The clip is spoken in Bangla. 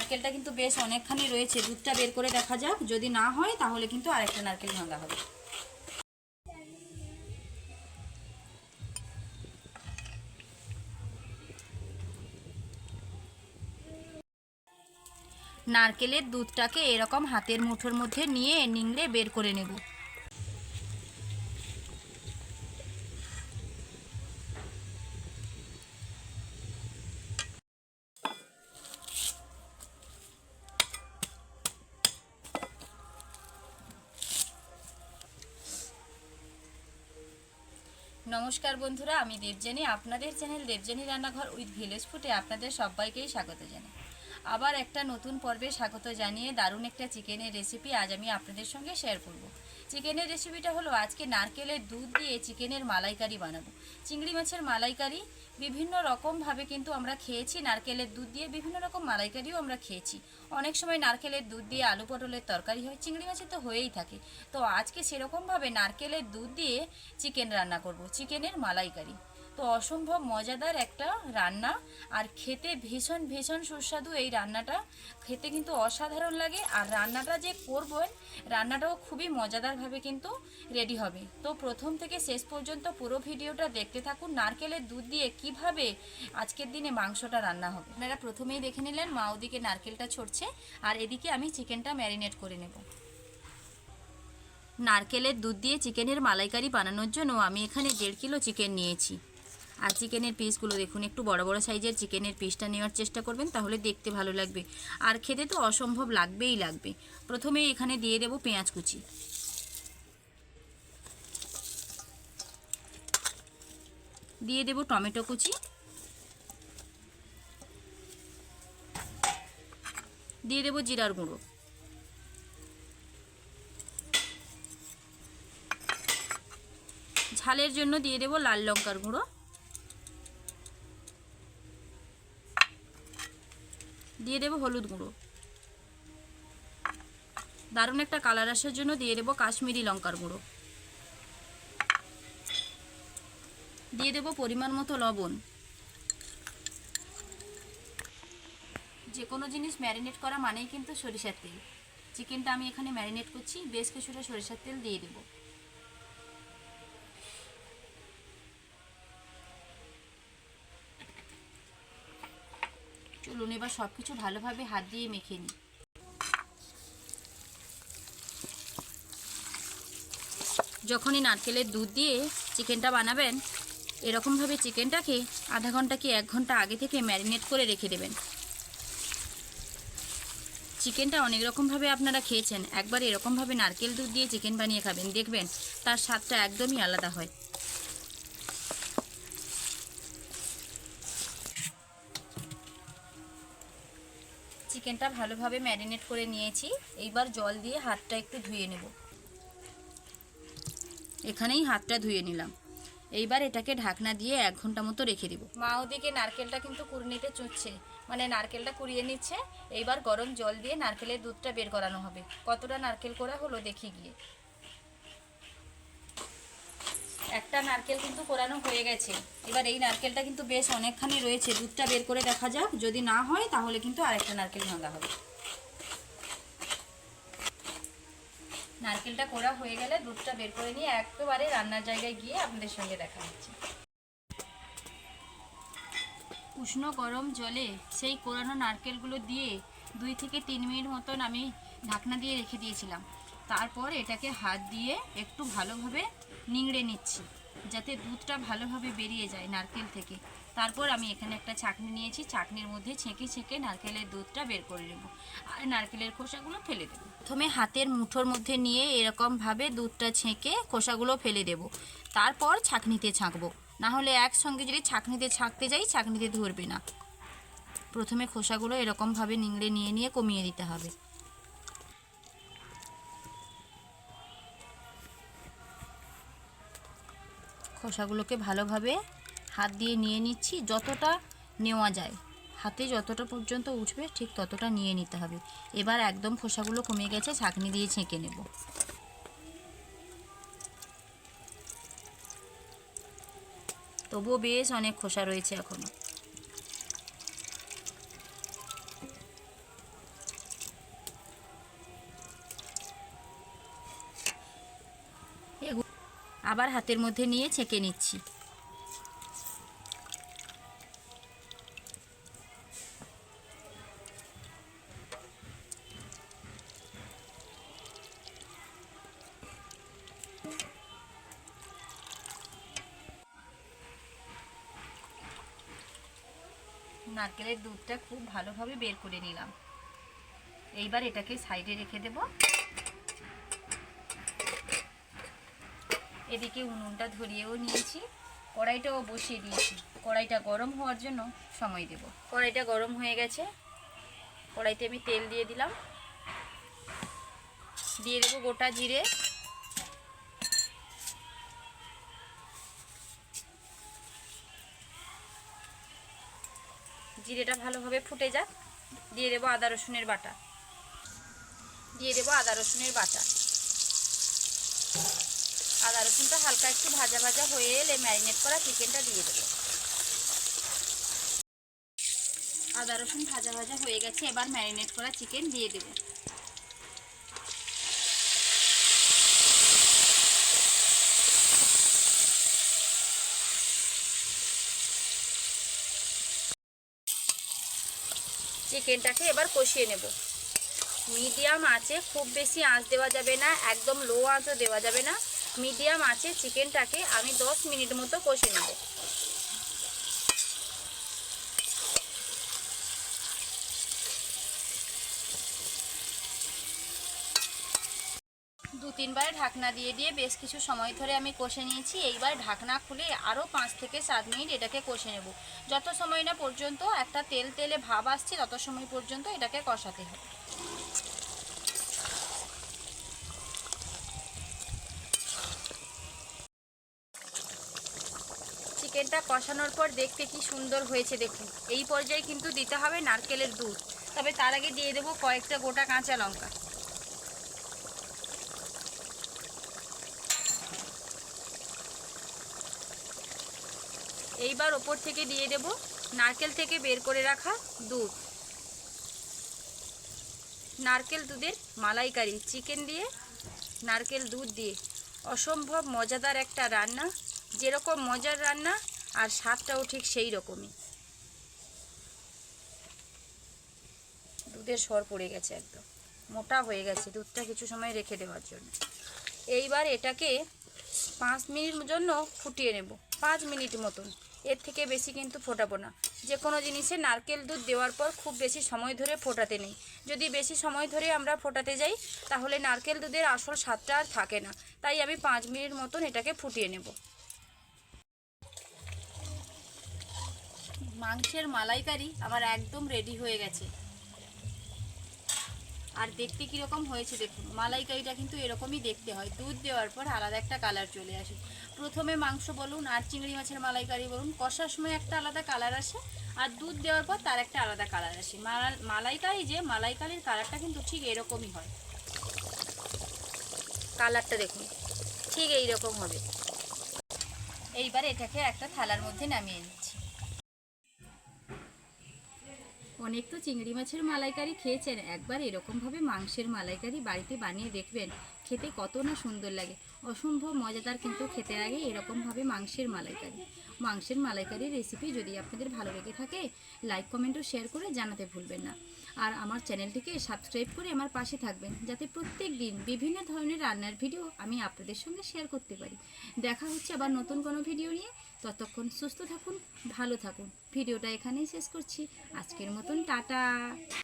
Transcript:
নারকেলটা কিন্তু বেশ অনেকখানি রয়েছে, দুধটা বের করে দেখা যাক, যদি না হয় তাহলে কিন্তু আরেকটা নারকেল ভাঙা হবে। নারকেলের দুধটাকে এরকম হাতের মুঠোর মধ্যে নিয়ে নিংড়ে বের করে নেব। নমস্কার বন্ধুরা, আমি দেবজানি, আপনাদের চ্যানেল দেবজানি রান্নাঘর উইথ ভিলেজ ফুডে আপনাদের সবাইকেই স্বাগত জানাই। আবার একটা নতুন পর্বে স্বাগত জানিয়ে দারুণ একটা চিকেনের রেসিপি আজ আমি আপনাদের সঙ্গে শেয়ার করব। চিকেনের রেসিপিটা হলো আজকে নারকেলের দুধ দিয়ে চিকেনের মালাইকারি বানাবো। চিংড়ি মাছের মালাইকারি বিভিন্ন রকমভাবে কিন্তু আমরা খেয়েছি, নারকেলের দুধ দিয়ে বিভিন্ন রকম মালাইকারিও আমরা খেয়েছি। অনেক সময় নারকেলের দুধ দিয়ে আলু পটলের তরকারি হয়, চিংড়ি মাছের তো হয়েই থাকে। তো আজকে সেরকমভাবে নারকেলের দুধ দিয়ে চিকেন রান্না করব, চিকেনের মালাইকারি। তো অসম্ভব মজাদার একটা রান্না, আর খেতে ভীষণ ভীষণ সুস্বাদু। এই রান্নাটা খেতে কিন্তু অসাধারণ লাগে, আর রান্নাটা যে করবেন রান্নাটাও খুবই মজাদারভাবে কিন্তু রেডি হবে। তো প্রথম থেকে শেষ পর্যন্ত পুরো ভিডিওটা দেখতে থাকুন, নারকেলের দুধ দিয়ে কিভাবে আজকের দিনে মাংসটা রান্না হবে। আপনারা প্রথমেই দেখে নিলেন মা ওদিকে নারকেলটা ছড়ছে, আর এদিকে আমি চিকেনটা ম্যারিনেট করে নেব। নারকেলের দুধ দিয়ে চিকেনের মালাইকারি বানানোর জন্য আমি এখানে 1.5 কিলো চিকেন নিয়েছি। আর চিকেনের পিসগুলো দেখুন, একটু বড় বড় সাইজের চিকেনের পিসটা নেওয়ার চেষ্টা করবেন, তাহলে দেখতে ভালো লাগবে আর খেতে তো অসম্ভব লাগবেই লাগবে। প্রথমে এখানে দিয়ে দেব পেঁয়াজ কুচি, দিয়ে দেব টমেটো কুচি, দিয়ে দেব জিরার গুঁড়ো, ঝালের জন্য দিয়ে দেব লাল লঙ্কার গুঁড়ো, দিয়ে দেব হলুদ গুঁড়ো, দারুণ একটা কালার আসার জন্য দিয়ে দেব কাশ্মীরি লঙ্কার গুঁড়ো, দিয়ে দেব পরিমাণ মতো লবণ। যে কোনো জিনিস ম্যারিনেট করা মানেই কিন্তু সরিষার তেল। চিকেনটা আমি এখানে ম্যারিনেট করছি, বেশ কিছুটা সরিষার তেল দিয়ে দেব। চলুন এবার সব কিছু ভালোভাবে হাত দিয়ে মেখে নিই। যখনই নারকেলের দুধ দিয়ে চিকেনটা বানাবেন, এরকমভাবে চিকেনটাকে আধা ঘন্টা কি 1 ঘন্টা আগে থেকে ম্যারিনেট করে রেখে দেবেন। চিকেনটা অনেক রকমভাবে আপনারা খেয়েছেন, একবার এরকমভাবে নারকেল দুধ দিয়ে চিকেন বানিয়ে খাবেন, দেখবেন তার স্বাদটা একদমই আলাদা হয়। চিকেনটা ভালোভাবে ম্যারিনেট করে নিয়েছি, এইবার জল দিয়ে হাতটা একটু ধুয়ে নেব। এখানেই হাতটা ধুয়ে নিলাম। এইবার এটাকে ঢাকনা দিয়ে 1 ঘন্টা মতো রেখে দিব। মা ওদিকে নারকেলটা কিন্তু কুড়নিতে চুচ্ছে, মানে নারকেলটা কুড়িয়ে নিচ্ছে। এইবার গরম জল দিয়ে নারকেলের দুধটা বের করানো হবে। কতটা নারকেল করা হলো দেখি গিয়ে। একটা নারকেল কিন্তু কোরানো হয়ে গেছে। এবার এই নারকেলটা কিন্তু বেশ অনেকখানি রয়েছে, দুধটা বের করে দেখা যাক, যদি না হয় তাহলে কিন্তু আরেকটা নারকেল ভাঙা হবে। নারকেলটা কোড়া হয়ে গেলে দুধটা বের করে নিয়ে একেবারে রান্নার জায়গায় গিয়ে আপনাদের সঙ্গে দেখা হচ্ছে। উষ্ণ গরম জলে সেই কোরানো নারকেলগুলো দিয়ে 2 থেকে 3 মিনিট মতন আমি ঢাকনা দিয়ে রেখে দিয়েছিলাম। তারপর এটাকে হাত দিয়ে একটু ভালোভাবে নিংড়ে নিচ্ছি, যাতে দুধটা ভালোভাবে বেরিয়ে যায় নারকেল থেকে। তারপর আমি এখানে একটা ছাঁকনি নিয়েছি, ছাঁকনির মধ্যে ছেঁকে ছেঁকে নারকেলের দুধটা বের করে নেব, আর নারকেলের খোসাগুলো ফেলে দেবো। প্রথমে হাতের মুঠোর মধ্যে নিয়ে এরকমভাবে দুধটা ছেঁকে খোসাগুলো ফেলে দেব, তারপর ছাঁকনিতে ছাঁকবো। না হলে একসঙ্গে যদি ছাঁকনিতে ছাঁকতে যাই, ছাঁকনিতে ধরবে না। প্রথমে খোসাগুলো এরকমভাবে নিংড়ে নিয়ে নিয়ে কমিয়ে দিতে হবে। খোসাগুলোকে ভালোভাবে হাত দিয়ে নিয়ে নিচ্ছি, যতটা নেওয়া যায়, হাতে যতটা পর্যন্ত উঠবে ঠিক ততটা নিয়ে নিতে হবে। এবার একদম খোসাগুলো কমে গেছে, ছাঁকনি দিয়ে ছেঁকে নেব। তবুও বেশ অনেক খোসা রয়েছে এখনো। আবার হাতের মধ্যে নিয়ে ছেঁকে নিচ্ছি। নারকেলের দুধটা খুব ভালোভাবে বের করে নিলাম। এইবার এটাকে সাইডে রেখে দেব। এদিকে উনুনটা ধরিয়েও নিয়েছি, কড়াইটাও বসিয়ে দিয়েছি। কড়াইটা গরম হওয়ার জন্য সময় দেব। কড়াইটা গরম হয়ে গেছে, কড়াইতে আমি তেল দিয়ে দিলাম। দিয়ে দেবো গোটা জিরে, জিরেটা ভালোভাবে ফুটে যাক। দিয়ে দেবো আদা রসুনের বাটা, দিয়ে দেবো আদা রসুনের বাটা। আদা রসুনটা হালকা একটু ভাজা ভাজা হয়ে এলে ম্যারিনেট করা চিকেনটা দিয়ে দেবো। আদা রসুন ভাজা ভাজা হয়ে গেছে, এবার ম্যারিনেট করা চিকেন দিয়ে দেবো। চিকেনটাকে এবার কষিয়ে নেব মিডিয়াম আঁচে। খুব বেশি আঁচ দেওয়া যাবে না, একদম লো আঁচও দেওয়া যাবে না। মিডিয়াম আঁচে চিকেনটাকে আমি 10 মিনিট মতো কষে নেব। দু তিনবার ঢাকনা দিয়ে দিয়ে বেশ কিছু সময় ধরে আমি কষে নিয়েছি। এইবার ঢাকনা খুলে আরও 5 থেকে 7 মিনিট এটাকে কষে নেব। যত সময় না পর্যন্ত একটা তেল তেলে ভাব আসছে তত সময় পর্যন্ত এটাকে কষাতে হবে। চিকেনটা কষানোর পর দেখতে কি সুন্দর হয়েছে দেখুন। এই পর্যায়ে কিন্তু দিতে হবে নারকেলের দুধ। তবে তার আগে দিয়ে দেবো কয়েকটা গোটা কাঁচা লঙ্কা। এইবার ওপর থেকে দিয়ে দেব নারকেল থেকে বের করে রাখা দুধ। নারকেল দুধের মালাইকারি চিকেন দিয়ে নারকেল দুধ দিয়ে অসম্ভব মজাদার একটা রান্না। যেরকম মজার রান্না আর স্বাদটাও ঠিক সেই রকমই। দুধের সর পড়ে গেছে, একদম মোটা হয়ে গেছে দুধটা কিছু সময় রেখে দেওয়ার জন্য। এইবার এটাকে 5 মিনিট জন্য ফুটিয়ে নেব, 5 মিনিট মতন। এর থেকে বেশি কিন্তু ফোটাবো না। যে কোনো জিনিসে নারকেল দুধ দেওয়ার পর খুব বেশি সময় ধরে ফোটাতে নেই। যদি বেশি সময় ধরে আমরা ফোটাতে যাই তাহলে নারকেল দুধের আসল স্বাদটা আর থাকে না। তাই আমি 5 মিনিট মতন এটাকে ফুটিয়ে নেব। মাংসের মালাইকারি আমার একদম রেডি হয়ে গেছে। আর দেখতে কীরকম হয়েছে দেখুন। মালাইকারিটা কিন্তু এরকমই দেখতে হয়, দুধ দেওয়ার পর আলাদা একটা কালার চলে আসে। প্রথমে মাংস বলুন আর চিংড়ি মাছের মালাইকারি বলুন, কষার সময় একটা আলাদা কালার আসে, আর দুধ দেওয়ার পর তার একটা আলাদা কালার আসে। মালাইকারি যে মালাইকারির কালারটা কিন্তু ঠিক এরকমই হয়। কালারটা দেখুন ঠিক এইরকম হবে। এইবার এটাকে একটা থালার মধ্যে নামিয়ে নিচ্ছি। অনেক তো চিংড়ি মাছের মালাইকারি খেয়েছেন, একবার এরকমভাবে মাংসের মালাইকারি বাড়িতে বানিয়ে দেখবেন, খেতে কত না সুন্দর লাগে। অসম্ভব মজাদার কিন্তু খেতে লাগে এরকমভাবে মাংসের মালাইকারির রেসিপি যদি আপনাদের ভালো লেগে থাকে লাইক কমেন্ট ও শেয়ার করে জানাতে ভুলবেন না। আর আমার চ্যানেলটিকে সাবস্ক্রাইব করে আমার পাশে থাকবেন, যাতে প্রত্যেক দিন বিভিন্ন ধরনের রান্নার ভিডিও আমি আপনাদের সঙ্গে শেয়ার করতে পারি। দেখা হচ্ছে আবার নতুন কোনো ভিডিও নিয়ে। ততক্ষণ সুস্থ থাকুন, ভালো থাকুন। ভিডিওটা এখানেই শেষ করছি। আজকের মতন টাটা।